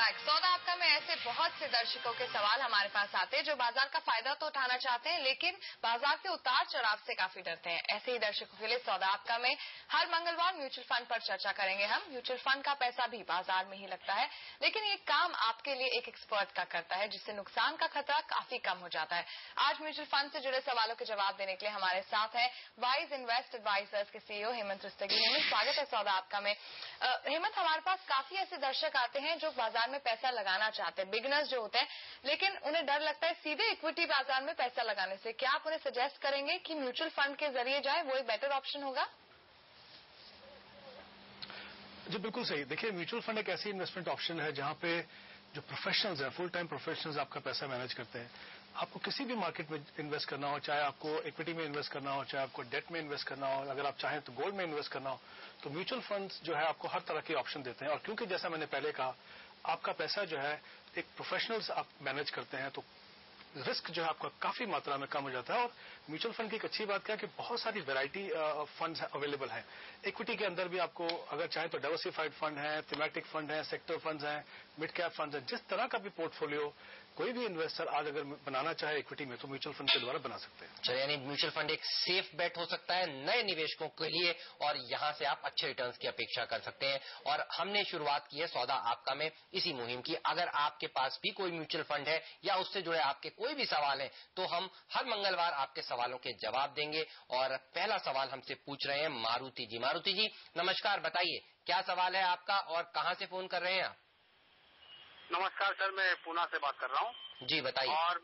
Back. सौदा आपका में ऐसे बहुत से दर्शकों के सवाल हमारे पास आते हैं जो बाजार का फायदा तो उठाना चाहते हैं लेकिन बाजार के उतार चढ़ाव से काफी डरते हैं। ऐसे ही दर्शकों के लिए सौदा आपका में हर मंगलवार म्यूचुअल फंड पर चर्चा करेंगे हम। म्यूचुअल फंड का पैसा भी बाजार में ही लगता है लेकिन ये काम आपके लिए एक एक्सपर्ट का करता है जिससे नुकसान का खतरा काफी कम हो जाता है। आज म्यूचुअल फंड से जुड़े सवालों के जवाब देने के लिए हमारे साथ है वाइज इन्वेस्ट एडवाइजर्स के सीईओ हेमंत रस्तगी। हेमंत, स्वागत है सौदा आपका में। हेमंत, हमारे पास काफी ऐसे दर्शक आते हैं जो बाजार में पैसा लगाना चाहते हैं, बिगिनर्स जो होते हैं, लेकिन उन्हें डर लगता है सीधे इक्विटी बाजार में पैसा लगाने से। क्या आप उन्हें सजेस्ट करेंगे कि म्यूचुअल फंड के जरिए जाए, वो एक बेटर ऑप्शन होगा? जी बिल्कुल सही। देखिए, म्यूचुअल फंड एक ऐसी इन्वेस्टमेंट ऑप्शन है जहां पे जो प्रोफेशनल्स हैं, फुल टाइम प्रोफेशनल्स आपका पैसा मैनेज करते हैं। आपको किसी भी मार्केट में इन्वेस्ट करना हो, चाहे आपको इक्विटी में इन्वेस्ट करना हो, चाहे आपको डेट में इन्वेस्ट करना हो, अगर आप चाहें तो गोल्ड में इन्वेस्ट करना हो, तो म्यूचुअल फंड्स जो है आपको हर तरह के ऑप्शन देते हैं। और क्योंकि जैसा मैंने पहले कहा, आपका पैसा जो है एक प्रोफेशनल्स आप मैनेज करते हैं, तो रिस्क जो है आपका काफी मात्रा में कम हो जाता है। और म्यूचुअल फंड की एक अच्छी बात क्या है कि बहुत सारी वैरायटी फंड्स अवेलेबल हैं। इक्विटी के अंदर भी आपको अगर चाहे तो डाइवर्सिफाइड फंड है, थीमेटिक फंड है, सेक्टर फंड्स हैं, मिड कैप फंड्स हैं। जिस तरह का भी पोर्टफोलियो कोई भी इन्वेस्टर आज अगर बनाना चाहे इक्विटी में, तो म्यूचुअल फंड के द्वारा बना सकते हैं। चलिए, यानी म्यूचुअल फंड एक सेफ बेट हो सकता है नए निवेशकों के लिए और यहां से आप अच्छे रिटर्न्स की अपेक्षा कर सकते हैं। और हमने शुरुआत की है सौदा आपका में इसी मुहिम की। अगर आपके पास भी कोई म्यूचुअल फंड है या उससे जुड़े आपके कोई भी सवाल है तो हम हर मंगलवार आपके सवालों के जवाब देंगे। और पहला सवाल हमसे पूछ रहे हैं मारुति जी। मारुति जी नमस्कार, बताइए क्या सवाल है आपका और कहां से फोन कर रहे हैं आप? नमस्कार सर, मैं पूना से बात कर रहा हूँ जी बताइए। और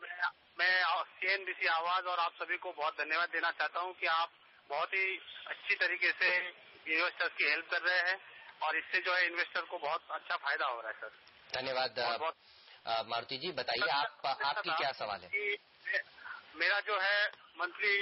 मैं CNBC आवाज और आप सभी को बहुत धन्यवाद देना चाहता हूँ कि आप बहुत ही अच्छी तरीके से इन्वेस्टर्स की हेल्प कर रहे हैं और इससे जो है इन्वेस्टर को बहुत अच्छा फायदा हो रहा है सर। धन्यवाद मारुति जी। बताइए आपकी क्या सवाल है? मेरा जो है मंथली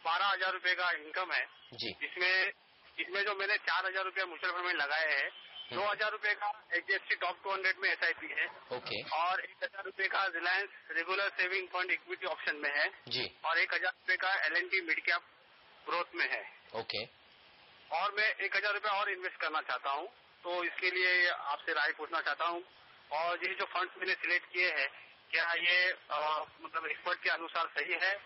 12,000 रुपए का इनकम है जी। इसमें जो मैंने 4,000 रुपए म्यूचुअल फंड में लगाए हैं, 2,000 रुपए का HDFC टॉप 200 में SIP है। ओके। और 1,000 रुपए का Reliance regular saving fund equity option में है जी। और 1,000 रुपए का L&T मिड कैप ग्रोथ में है। ओके। और मैं 1,000 रुपए और इन्वेस्ट करना चाहता हूँ, तो इसके लिए आपसे राय पूछना चाहता हूँ। और ये जो फंड्स मैंने सिलेक्ट किए हैं, क्या ये मतलब एक्सपर्ट के अनुसार सही है?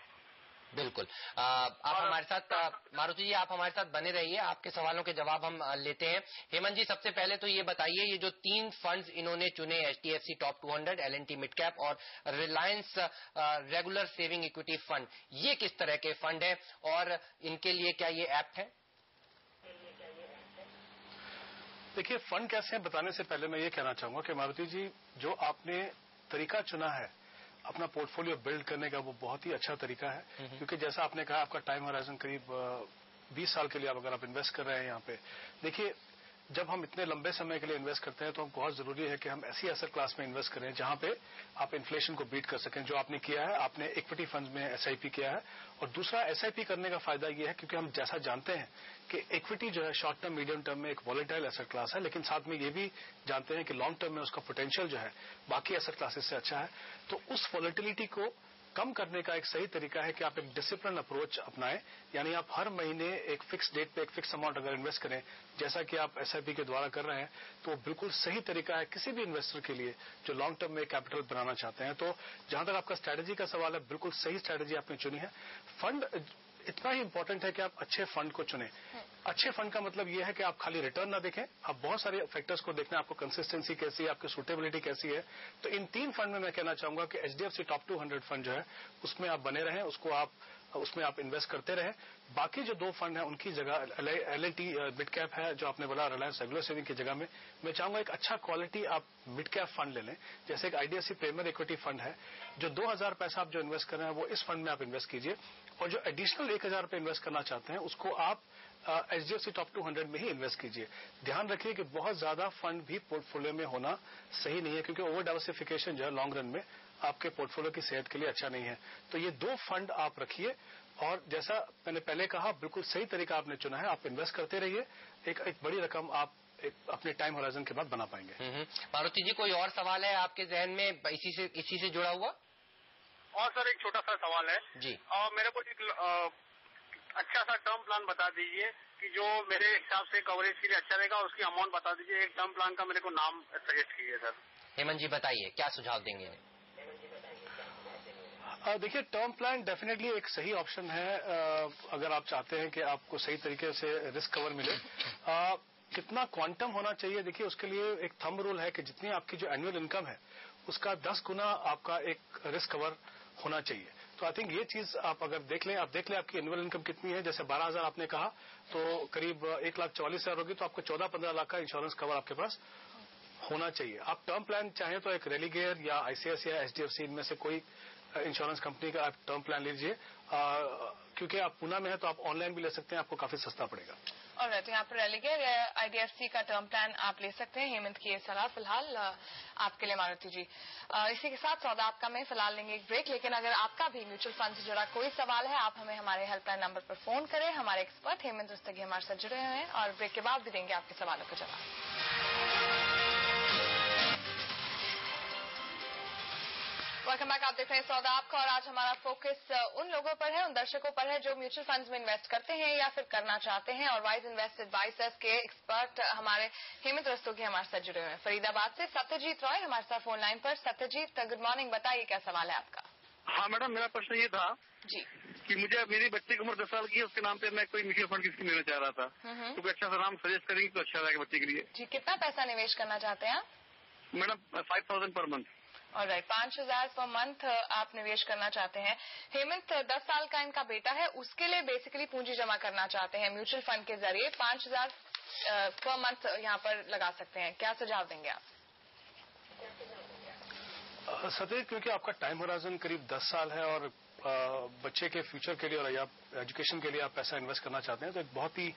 बिल्कुल। आप हमारे साथ मारुति जी, आप हमारे साथ बने रहिए, आपके सवालों के जवाब हम लेते हैं। हेमंत जी, सबसे पहले तो ये बताइए, ये जो 3 फंड्स इन्होंने चुने, HDFC top 200, L&T mid cap और Reliance regular saving equity fund, ये किस तरह के फंड है और इनके लिए क्या ये ऐप है? देखिए, फंड कैसे हैं बताने से पहले मैं ये कहना चाहूंगा कि मारुति जी, जो आपने तरीका चुना है अपना पोर्टफोलियो बिल्ड करने का, वो बहुत ही अच्छा तरीका है। क्योंकि जैसा आपने कहा, आपका टाइम होराइजन करीब 20 साल के लिए अगर आप इन्वेस्ट कर रहे हैं यहाँ पे। देखिए, जब हम इतने लंबे समय के लिए इन्वेस्ट करते हैं तो बहुत जरूरी है कि हम ऐसी एसेट क्लास में इन्वेस्ट करें जहां पे आप इन्फ्लेशन को बीट कर सकें। जो आपने किया है, आपने इक्विटी फंड्स में SIP किया है। और दूसरा, SIP करने का फायदा यह है क्योंकि हम जैसा जानते हैं कि इक्विटी जो है शॉर्ट टर्म मीडियम टर्म में एक वॉलेटाइल एसेट क्लास है, लेकिन साथ में ये भी जानते हैं कि लॉन्ग टर्म में उसका पोटेंशियल जो है बाकी एसेट क्लासेस से अच्छा है। तो उस वॉलेटिलिटी को कम करने का एक सही तरीका है कि आप एक डिसिप्लिन अप्रोच अपनाएं। यानी आप हर महीने एक फिक्स डेट पे एक फिक्स अमाउंट अगर इन्वेस्ट करें, जैसा कि आप SIP के द्वारा कर रहे हैं, तो बिल्कुल सही तरीका है किसी भी इन्वेस्टर के लिए जो लॉन्ग टर्म में कैपिटल बनाना चाहते हैं। तो जहां तक आपका स्ट्रैटेजी का सवाल है, बिल्कुल सही स्ट्रैटेजी आपने चुनी है। फंड इतना ही इंपॉर्टेंट है कि आप अच्छे फंड को चुनें। अच्छे फंड का मतलब यह है कि आप खाली रिटर्न ना देखें, आप बहुत सारे फैक्टर्स को देखना है। आपको कंसिस्टेंसी कैसी है, आपकी सूटेबिलिटी कैसी है। तो इन 3 फंड में मैं कहना चाहूंगा कि HDFC टॉप 200 फंड जो है उसमें आप बने रहें, उसमें आप इन्वेस्ट करते रहें। बाकी जो 2 फंड हैं उनकी जगह L&T मिड कैप है, जो आपने बोला रिलायंस रेगुलर सेविंग की जगह में मैं चाहूंगा एक अच्छा क्वालिटी आप मिड कैप फंड ले लें। जैसे एक IDFC प्रीमियर इक्विटी फंड है, जो 2,000 पैसा आप जो इन्वेस्ट कर रहे हैं वो इस फंड में आप इन्वेस्ट कीजिए। और जो एडिशनल 1,000 रुपए इन्वेस्ट करना चाहते हैं उसको आप HDFC टॉप 200 में ही इन्वेस्ट कीजिए। ध्यान रखिए कि बहुत ज्यादा फंड भी पोर्टफोलियो में होना सही नहीं है, क्योंकि ओवर डाइवर्सिफिकेशन जो है लॉन्ग रन में आपके पोर्टफोलियो की सेहत के लिए अच्छा नहीं है। तो ये 2 फंड आप रखिए और जैसा मैंने पहले कहा, बिल्कुल सही तरीका आपने चुना है। आप इन्वेस्ट करते रहिए, एक बड़ी रकम आप अपने टाइम होराइजन के बाद बना पाएंगे। मारुति जी, कोई और सवाल है आपके जहन में इसी से जुड़ा हुआ? और सर, एक छोटा सा सवाल है जी। मेरे को एक अच्छा सा टर्म प्लान बता दीजिए कि जो मेरे हिसाब से कवरेज के लिए अच्छा रहेगा, और उसकी अमाउंट बता दीजिए। एक टर्म प्लान का मेरे को नाम सजेस्ट कीजिए सर। हेमंत जी बताइए, क्या सुझाव देंगे? देखिए, टर्म प्लान डेफिनेटली एक सही ऑप्शन है अगर आप चाहते हैं कि आपको सही तरीके से रिस्क कवर मिले। कितना क्वांटम होना चाहिए, देखिए उसके लिए एक थंब रूल है कि जितनी आपकी जो एनुअल इनकम है उसका 10 गुना आपका एक रिस्क कवर होना चाहिए। तो आई थिंक ये चीज आप अगर देख लें आपकी एनुअल इनकम कितनी है। जैसे 12,000 आपने कहा तो करीब 1,44,000 होगी, तो आपको 14-15 लाख का इंश्योरेंस कवर आपके पास होना चाहिए। आप टर्म प्लान चाहें तो एक रेलीगेयर या आईसीआईसीआई या एचडीएफसी इनमें से कोई इंश्योरेंस कंपनी का आप टर्म प्लान लीजिए, क्योंकि आप पुणे में है तो आप ऑनलाइन भी ले सकते हैं, आपको काफी सस्ता पड़ेगा। और तो यहाँ पर रेलीगेयर या आईडीएफसी का टर्म प्लान आप ले सकते हैं। हेमंत की ये सलाह फिलहाल आपके लिए मारुति जी। इसी के साथ सौदा आपका में फिलहाल लेंगे एक ब्रेक, लेकिन अगर आपका भी म्यूचुअल फंड से जुड़ा कोई सवाल है आप हमें हमारे हेल्पलाइन नंबर पर फोन करें। हमारे एक्सपर्ट हेमंत रस्तगी हमारे साथ जुड़े हुए हैं और ब्रेक के बाद भी देंगे आपके सवालों का जवाब। वेलकम बैक, आप देख रहे हैं सौदा आपका और आज हमारा फोकस उन लोगों पर है, उन दर्शकों पर है जो म्यूचुअल फंड्स में इन्वेस्ट करते हैं या फिर करना चाहते हैं। और वाइज इन्वेस्ट एडवाइजर्स के एक्सपर्ट हमारे हेमंत रस्तोगी हमारे साथ जुड़े हुए हैं। फरीदाबाद से सत्यजीत रॉय हमारे साथ फोन लाइन पर। सत्यजीत गुड मॉर्निंग, बताइए क्या सवाल है आपका? हाँ मैडम, मेरा प्रश्न ये था जी कि मुझे मेरी बच्चे की उम्र 10 साल की है, उसके नाम पे मैं कोई म्यूचुअल फंड की स्कीम लेना चाह रहा था, तो कोई अच्छा सा नाम सजेस्ट करेंगे तो अच्छा रहेगा बच्चे के लिए। जी, कितना पैसा निवेश करना चाहते हैं आप? Madam 5,000 per month. और 5,000 पर मंथ आप निवेश करना चाहते हैं। हेमंत 10 साल का इनका बेटा है, उसके लिए बेसिकली पूंजी जमा करना चाहते हैं म्यूचुअल फंड के जरिए। 5,000 पर मंथ यहाँ पर लगा सकते हैं, क्या सुझाव देंगे आप? सत्यजीत, क्योंकि आपका टाइम होराइजन करीब 10 साल है और बच्चे के फ्यूचर के लिए और या एजुकेशन के लिए आप पैसा इन्वेस्ट करना चाहते हैं, तो एक बहुत ही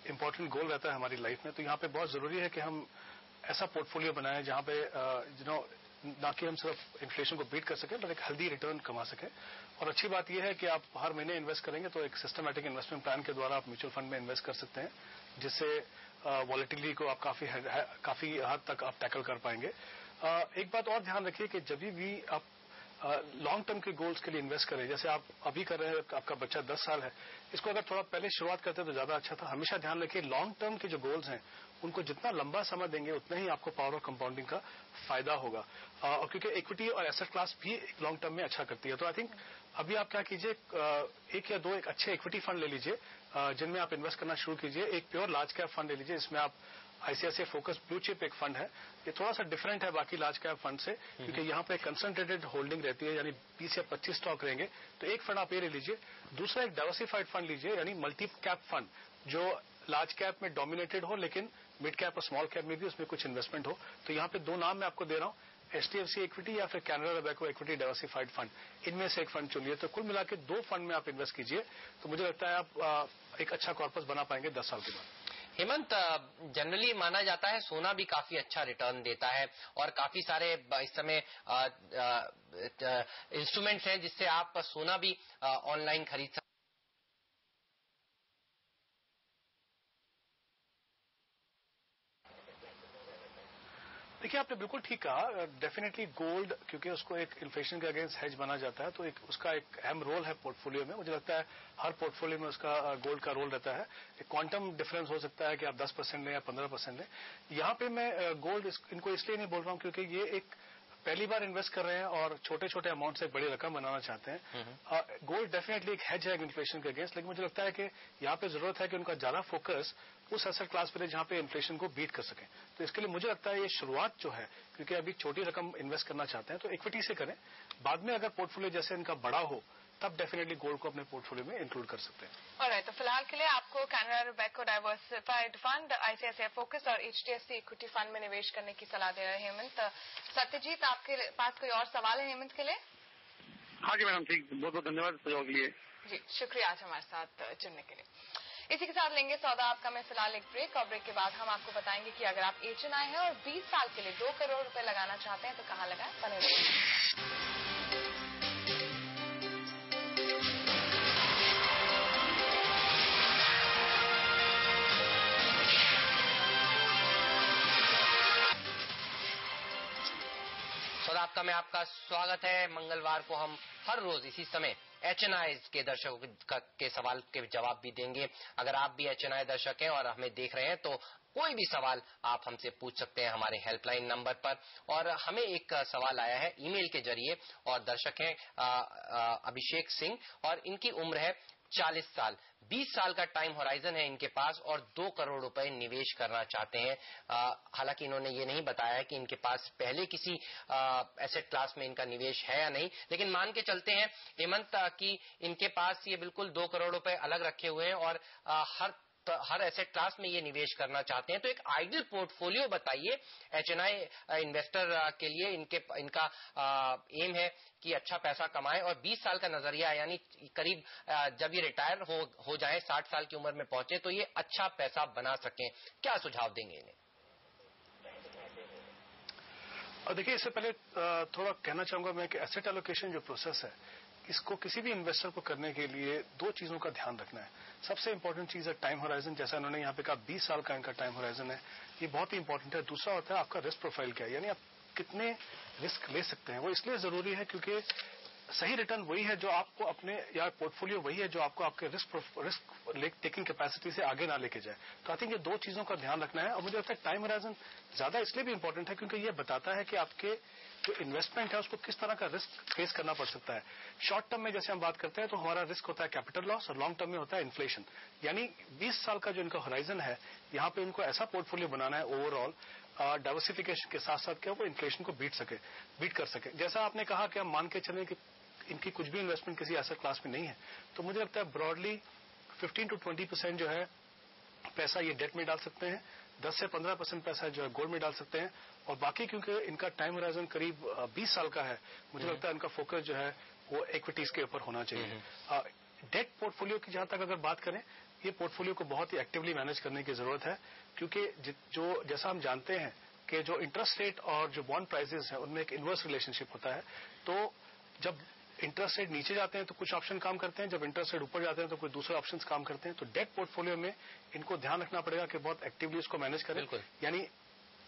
इंपॉर्टेंट गोल रहता है हमारी लाइफ में। तो यहाँ पे बहुत जरूरी है कि हम ऐसा पोर्टफोलियो बनाएं जहां पे ना कि हम सिर्फ इन्फ्लेशन को बीट कर सकें बट एक हेल्दी रिटर्न कमा सकें। और अच्छी बात यह है कि आप हर महीने इन्वेस्ट करेंगे तो एक सिस्टमैटिक इन्वेस्टमेंट प्लान के द्वारा आप म्यूचुअल फंड में इन्वेस्ट कर सकते हैं, जिससे वॉलेटिलिटी को आप काफी हद तक आप टैकल कर पाएंगे। एक बात और ध्यान रखिए कि जब भी आप लॉन्ग टर्म के गोल्स के लिए इन्वेस्ट करें, जैसे आप अभी कर रहे हैं, आपका बच्चा 10 साल है, इसको अगर थोड़ा पहले शुरुआत करते तो ज्यादा अच्छा था। हमेशा ध्यान रखिए लॉन्ग टर्म के जो गोल्स हैं उनको जितना लंबा समय देंगे उतना ही आपको पावर ऑफ कंपाउंडिंग का फायदा होगा। और क्योंकि इक्विटी और एसेट क्लास भी लॉन्ग टर्म में अच्छा करती है, तो आई थिंक अभी आप क्या कीजिए, एक या दो एक अच्छे इक्विटी फंड ले लीजिए जिनमें आप इन्वेस्ट करना शुरू कीजिए। एक प्योर लार्ज कैप फंड ले लीजिए, इसमें आप आईसीआईसीआई फोकस ब्लू चिप एक फंड है, ये थोड़ा सा डिफरेंट है बाकी लार्ज कैप फंड से, क्योंकि यहाँ पे कंसंट्रेटेड होल्डिंग रहती है, यानी 20 या 25 स्टॉक रहेंगे। तो एक फंड आप ये ले लीजिए। दूसरा एक डाइवर्सिफाइड फंड लीजिए, यानी मल्टी कैप फंड जो लार्ज कैप में डोमिनेटेड हो लेकिन मिड कैप और स्मॉल कैप में भी उसमें कुछ इन्वेस्टमेंट हो। तो यहाँ पे दो नाम मैं आपको दे रहा हूँ, एचडीएफसी इक्विटी या फिर Canara Robeco equity diversified fund, इनमें से एक फंड चुनिए। तो कुल मिला के 2 फंड में आप इन्वेस्ट कीजिए, तो मुझे लगता है आप एक अच्छा कॉर्पस बना पाएंगे 10 साल के बाद। हेमंत, जनरली माना जाता है सोना भी काफी अच्छा रिटर्न देता है और काफी सारे इस समय इंस्ट्रूमेंट्स हैं जिससे आप सोना भी ऑनलाइन खरीद सकते हैं। देखिए, आपने बिल्कुल ठीक कहा। डेफिनेटली गोल्ड, क्योंकि उसको एक इन्फ्लेशन के अगेंस्ट हेज माना जाता है, तो एक उसका एक अहम रोल है पोर्टफोलियो में। मुझे लगता है हर पोर्टफोलियो में उसका गोल्ड का रोल रहता है। एक क्वांटम डिफरेंस हो सकता है कि आप 10% लें या 15% लें। यहाँ पे मैं गोल्ड इनको इसलिए नहीं बोल रहा हूँ क्योंकि ये एक पहली बार इन्वेस्ट कर रहे हैं और छोटे छोटे अमाउंट से एक बड़ी रकम बनाना चाहते हैं। गोल्ड डेफिनेटली एक हेज है इन्फ्लेशन के अगेंस्ट, लेकिन मुझे लगता है कि यहाँ पे जरूरत है कि उनका ज्यादा फोकस उस एसेट क्लास पर जहां पे इन्फ्लेशन को बीट कर सके। तो इसके लिए मुझे लगता है ये शुरुआत जो है, क्योंकि अभी छोटी रकम इन्वेस्ट करना चाहते हैं तो इक्विटी से करें, बाद में अगर पोर्टफोलियो जैसे इनका बड़ा हो तब डेफिनेटली गोल्ड को अपने पोर्टफोलियो में इंक्लूड कर सकते हैं। ऑलराइट, तो फिलहाल के लिए आपको Canara Robeco diversified fund, ICICI focus और एचडीएफसी इक्विटी फंड में निवेश करने की सलाह दे रहे हैं हेमंत। सत्यजीत, आपके पास कोई और सवाल है हेमंत के लिए? हाँ जी मैडम, ठीक, बहुत बहुत धन्यवाद सहयोग के लिए। जी शुक्रिया आज हमारे साथ जुड़ने के लिए। इसी के साथ लेंगे सौदा आपका में फिलहाल एक ब्रेक, और ब्रेक के बाद हम आपको बताएंगे कि अगर आप एचएनआई हैं और 20 साल के लिए 2 करोड़ रुपए लगाना चाहते हैं तो कहां लगाएं। बने रहिए। सौदा आपका में आपका स्वागत है। मंगलवार को हम हर रोज इसी समय एचएनआई के दर्शकों के सवाल के जवाब भी देंगे। अगर आप भी एचएनआई दर्शक हैं और हमें देख रहे हैं तो कोई भी सवाल आप हमसे पूछ सकते हैं हमारे हेल्पलाइन नंबर पर। और हमें एक सवाल आया है ईमेल के जरिए, और दर्शक हैं अभिषेक सिंह, और इनकी उम्र है 40 साल, 20 साल का टाइम होराइजन है इनके पास, और 2 करोड़ रुपए निवेश करना चाहते हैं। हालांकि इन्होंने ये नहीं बताया है कि इनके पास पहले किसी एसेट क्लास में इनका निवेश है या नहीं, लेकिन मान के चलते हैं हेमंत कि इनके पास ये बिल्कुल 2 करोड़ रुपए अलग रखे हुए हैं और हर एसेट क्लास में ये निवेश करना चाहते हैं। तो एक आइडियल पोर्टफोलियो बताइए एचएनआई इन्वेस्टर के लिए। इनका एम है कि अच्छा पैसा कमाए, और 20 साल का नजरिया है, यानी करीब जब ये रिटायर हो जाए, 60 साल की उम्र में पहुंचे, तो ये अच्छा पैसा बना सकें। क्या सुझाव देंगे इन्हें? और देखिए, इससे पहले थोड़ा कहना चाहूंगा मैं कि एसेट एलोकेशन जो प्रोसेस है, इसको किसी भी इन्वेस्टर को करने के लिए 2 चीजों का ध्यान रखना है। सबसे इंपॉर्टेंट चीज है टाइम होराइजन, जैसा उन्होंने यहाँ पे कहा 20 साल का इनका टाइम होराइजन है, ये बहुत ही इंपॉर्टेंट है। दूसरा होता है आपका रिस्क प्रोफाइल क्या है, यानी आप कितने रिस्क ले सकते हैं। वो इसलिए जरूरी है क्योंकि सही रिटर्न वही है जो आपको अपने, या पोर्टफोलियो वही है जो आपको आपके रिस्क टेकिंग कैपेसिटी से आगे ना लेके जाए। तो आई थिंक ये 2 चीजों का ध्यान रखना है। और मुझे लगता है टाइम होराइजन ज्यादा इसलिए भी इंपॉर्टेंट है क्योंकि ये बताता है कि आपके जो इन्वेस्टमेंट है उसको किस तरह का रिस्क फेस करना पड़ सकता है। शॉर्ट टर्म में जैसे हम बात करते हैं तो हमारा रिस्क होता है कैपिटल लॉस, और लॉन्ग टर्म में होता है इन्फ्लेशन। यानी 20 साल का जो इनका होराइजन है, यहाँ पे इनको ऐसा पोर्टफोलियो बनाना है ओवरऑल डाइवर्सिफिकेशन के साथ साथ क्या वो इन्फ्लेशन को बीट कर सके। जैसा आपने कहा कि हम मान के चलें कि इनकी कुछ भी इन्वेस्टमेंट किसी एसेट क्लास में नहीं है, तो मुझे लगता है ब्रॉडली 15 to 20% जो है पैसा ये डेट में डाल सकते हैं, 10 से 15% पैसा जो है गोल्ड में डाल सकते हैं, और बाकी क्योंकि इनका टाइम होराइजन करीब 20 साल का है, मुझे लगता है इनका फोकस जो है वो इक्विटीज के ऊपर होना चाहिए। डेट पोर्टफोलियो की जहां तक अगर बात करें, ये पोर्टफोलियो को बहुत ही एक्टिवली मैनेज करने की जरूरत है, क्योंकि जो जैसा हम जानते हैं कि जो इंटरेस्ट रेट और जो बॉन्ड प्राइसेस है उनमें एक इनवर्स रिलेशनशिप होता है। तो जब इंटरेस्ट रेट नीचे जाते हैं तो कुछ ऑप्शन काम करते हैं, जब इंटरेस्ट रेट ऊपर जाते हैं तो कुछ दूसरे ऑप्शन काम करते हैं। तो डेट पोर्टफोलियो में इनको ध्यान रखना पड़ेगा कि बहुत एक्टिवली उसको मैनेज करें। यानी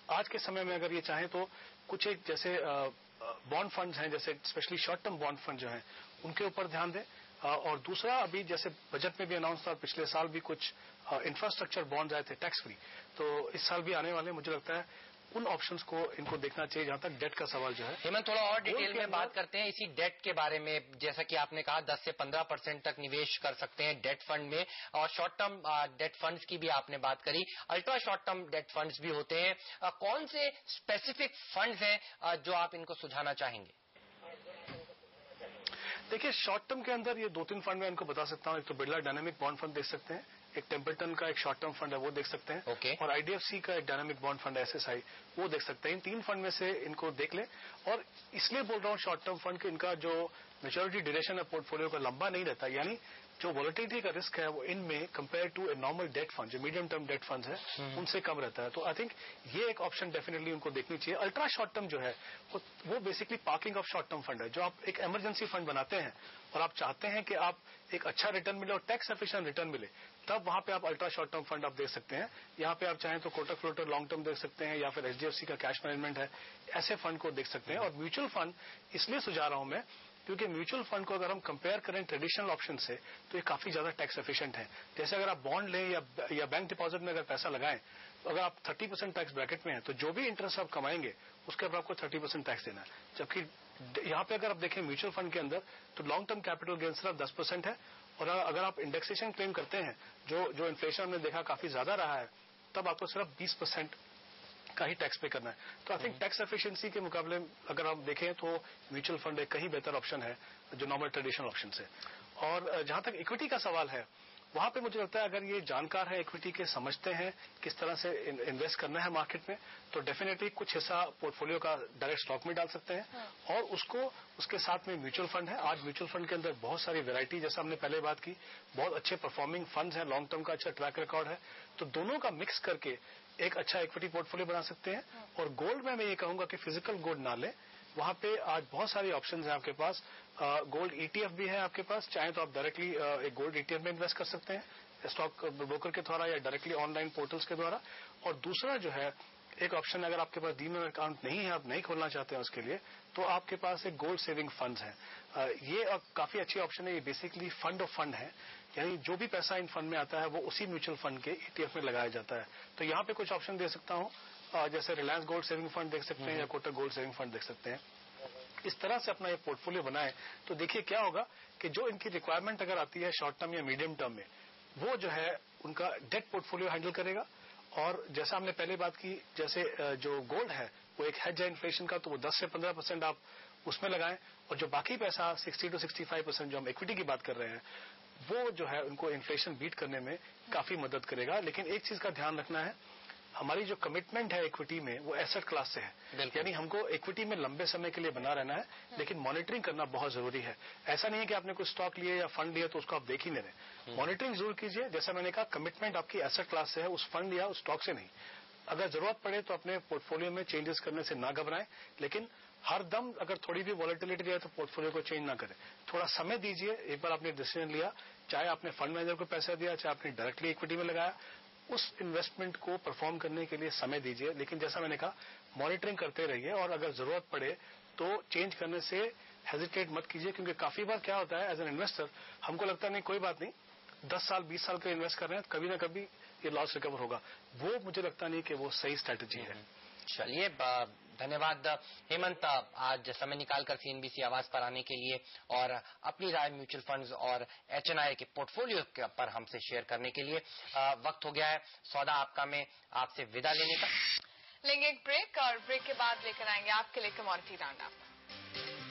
आज के समय में अगर ये चाहें तो कुछ एक जैसे बॉन्ड फंड्स हैं, जैसे specially short term bond fund जो हैं, उनके ऊपर ध्यान दें। और दूसरा, अभी जैसे बजट में भी अनाउंस था, पिछले साल भी कुछ इंफ्रास्ट्रक्चर बॉन्ड आए थे टैक्स फ्री, तो इस साल भी आने वाले, मुझे लगता है उन ऑप्शंस को इनको देखना चाहिए जहां तक डेट का सवाल जो है। हेमंत, थोड़ा और डिटेल में बात करते हैं इसी डेट के बारे में। जैसा कि आपने कहा 10 से 15% तक निवेश कर सकते हैं डेट फंड में, और शॉर्ट टर्म डेट फंड्स की भी आपने बात करी, ultra short term debt funds भी होते हैं। कौन से स्पेसिफिक फंड्स हैं जो आप इनको सुझाना चाहेंगे? देखिए, शॉर्ट टर्म के अंदर ये 2-3 फंड मैं इनको बता सकता हूं। एक तो बिरला डायनामिक बॉन्ड फंड देख सकते हैं, एक टेम्पल्टन का एक शॉर्ट टर्म फंड है वो देख सकते हैं, और आईडीएफसी का एक डायनामिक बॉन्ड फंड एसएसआई वो देख सकते हैं। इन 3 फंड में से इनको देख लें। और इसलिए बोल रहा हूं शॉर्ट टर्म फंड कि इनका जो मैच्योरिटी ड्यूरेशन है पोर्टफोलियो का लंबा नहीं रहता, यानी जो वॉलेटिलिटी का रिस्क है वो इनमें compare to a normal debt fund, जो मीडियम टर्म डेट फंड है, उनसे कम रहता है। तो आई थिंक ये एक ऑप्शन डेफिनेटली उनको देखनी चाहिए। अल्ट्रा शॉर्ट टर्म जो है वो basically parking of short term fund है, जो आप एक इमरजेंसी फंड बनाते हैं और आप चाहते हैं कि आप एक अच्छा रिटर्न मिले और टैक्स एफिशिएंट रिटर्न मिले, तब वहां पे आप अल्ट्रा शॉर्ट टर्म फंड आप देख सकते हैं। यहाँ पे आप चाहें तो कोटक फ्लोटर लॉन्ग टर्म देख सकते हैं, या फिर एचडीएफसी का कैश मैनेजमेंट है, ऐसे फंड को देख सकते हैं। और म्यूचुअल फंड इसलिए सुझा रहा हूं मैं क्योंकि म्यूचुअल फंड को अगर हम कंपेयर करें ट्रेडिशनल ऑप्शन से तो ये काफी ज्यादा टैक्स एफिशिएंट है। जैसे अगर आप बॉन्ड लें या बैंक डिपॉजिट में अगर पैसा लगाएं, तो अगर आप 30% टैक्स ब्रैकेट में हैं तो जो भी इंटरेस्ट आप कमाएंगे उसके ऊपर आपको 30% टैक्स देना है। जबकि यहाँ पे अगर आप देखें म्यूचुअल फंड के अंदर तो लॉन्ग टर्म कैपिटल गेन सिर्फ 10% है, और अगर आप इंडेक्सेशन क्लेम करते हैं जो इन्फ्लेशन हमने देखा काफी ज्यादा रहा है, तब आपको सिर्फ 20% का ही टैक्स पे करना है। तो आई थिंक टैक्स एफिशिएंसी के मुकाबले अगर आप देखें तो म्यूचुअल फंड एक कहीं बेहतर ऑप्शन है जो नॉर्मल ट्रेडिशनल ऑप्शन से। और जहां तक इक्विटी का सवाल है, वहां पे मुझे लगता है अगर ये जानकार है इक्विटी के, समझते हैं किस तरह से इन्वेस्ट करना है मार्केट में, तो डेफिनेटली कुछ हिस्सा पोर्टफोलियो का डायरेक्ट स्टॉक में डाल सकते हैं, और उसके साथ में म्यूचुअल फंड है। आज म्यूचुअल फंड के अंदर बहुत सारी वैरायटी, जैसा हमने पहले बात की, बहुत अच्छे परफॉर्मिंग फंड्स हैं, लॉन्ग टर्म का अच्छा ट्रैक रिकॉर्ड है, तो दोनों का मिक्स करके एक अच्छा इक्विटी पोर्टफोलियो बना सकते हैं। और गोल्ड में मैं ये कहूंगा कि फिजिकल गोल्ड ना लें, वहां पे आज बहुत सारी ऑप्शन है आपके पास। गोल्ड ईटीएफ भी है आपके पास, चाहे तो आप डायरेक्टली एक गोल्ड ईटीएफ में इन्वेस्ट कर सकते हैं स्टॉक ब्रोकर के द्वारा या डायरेक्टली ऑनलाइन पोर्टल्स के द्वारा। और दूसरा जो है एक ऑप्शन अगर आपके पास डीमैट अकाउंट नहीं है, आप नहीं खोलना चाहते हैं उसके लिए, तो आपके पास एक गोल्ड सेविंग फंड है। ये काफी अच्छी ऑप्शन है। ये बेसिकली फंड ऑफ फंड है, यानी जो भी पैसा इन फंड में आता है वो उसी म्यूचुअल फंड के ETF में लगाया जाता है। तो यहाँ पे कुछ ऑप्शन दे सकता हूँ, जैसे रिलायंस गोल्ड सेविंग फंड देख सकते हैं या कोटक गोल्ड सेविंग फंड देख सकते हैं। इस तरह से अपना ये पोर्टफोलियो बनाए तो देखिए क्या होगा कि जो इनकी रिक्वायरमेंट अगर आती है शॉर्ट टर्म या मीडियम टर्म में, वो जो है उनका डेट पोर्टफोलियो हैंडल करेगा। और जैसा हमने पहले बात की, जैसे जो गोल्ड है वो एक हेज है इन्फ्लेशन का, तो वो 10 से 15% आप उसमें लगाएं, और जो बाकी पैसा 60 to 65% जो हम इक्विटी की बात कर रहे हैं, वो जो है उनको इन्फ्लेशन बीट करने में काफी मदद करेगा। लेकिन एक चीज का ध्यान रखना है, हमारी जो कमिटमेंट है इक्विटी में वो एसेट क्लास से है, यानी हमको इक्विटी में लंबे समय के लिए बना रहना है, लेकिन मॉनिटरिंग करना बहुत जरूरी है। ऐसा नहीं है कि आपने कुछ स्टॉक लिए या फंड लिया तो उसको आप देख ही नहीं रहे, मॉनिटरिंग जरूर कीजिए। जैसा मैंने कहा, कमिटमेंट आपकी एसेट क्लास से है, उस फंड या उस स्टॉक से नहीं। अगर जरूरत पड़े तो अपने पोर्टफोलियो में चेंजेस करने से ना घबराएं, लेकिन हर दम अगर थोड़ी भी वॉलेटिलिटी रहे तो पोर्टफोलियो को चेंज ना करें, थोड़ा समय दीजिए। एक बार आपने डिसीजन लिया, चाहे आपने फंड मैनेजर को पैसा दिया, चाहे आपने डायरेक्टली इक्विटी में लगाया, उस इन्वेस्टमेंट को परफॉर्म करने के लिए समय दीजिए। लेकिन जैसा मैंने कहा, मॉनिटरिंग करते रहिए, और अगर जरूरत पड़े तो चेंज करने से हेजिटेट मत कीजिए, क्योंकि काफी बार क्या होता है, एज एन इन्वेस्टर हमको लगता है नहीं कोई बात नहीं, 10 साल 20 साल का इन्वेस्ट कर रहे हैं, कभी ना कभी ये लॉस रिकवर होगा। वो मुझे लगता नहीं कि वो सही स्ट्रैटेजी है। चलिए, धन्यवाद हेमंत, आज समय निकालकर CNBC आवाज पर आने के लिए और अपनी राय म्यूचुअल फंड्स और HNI के पोर्टफोलियो पर हमसे शेयर करने के लिए। वक्त हो गया है सौदा आपका में आपसे विदा लेने का। लेंगे एक ब्रेक, और ब्रेक के बाद लेकर आएंगे आपके लिए कमोडिटी राउंड अप।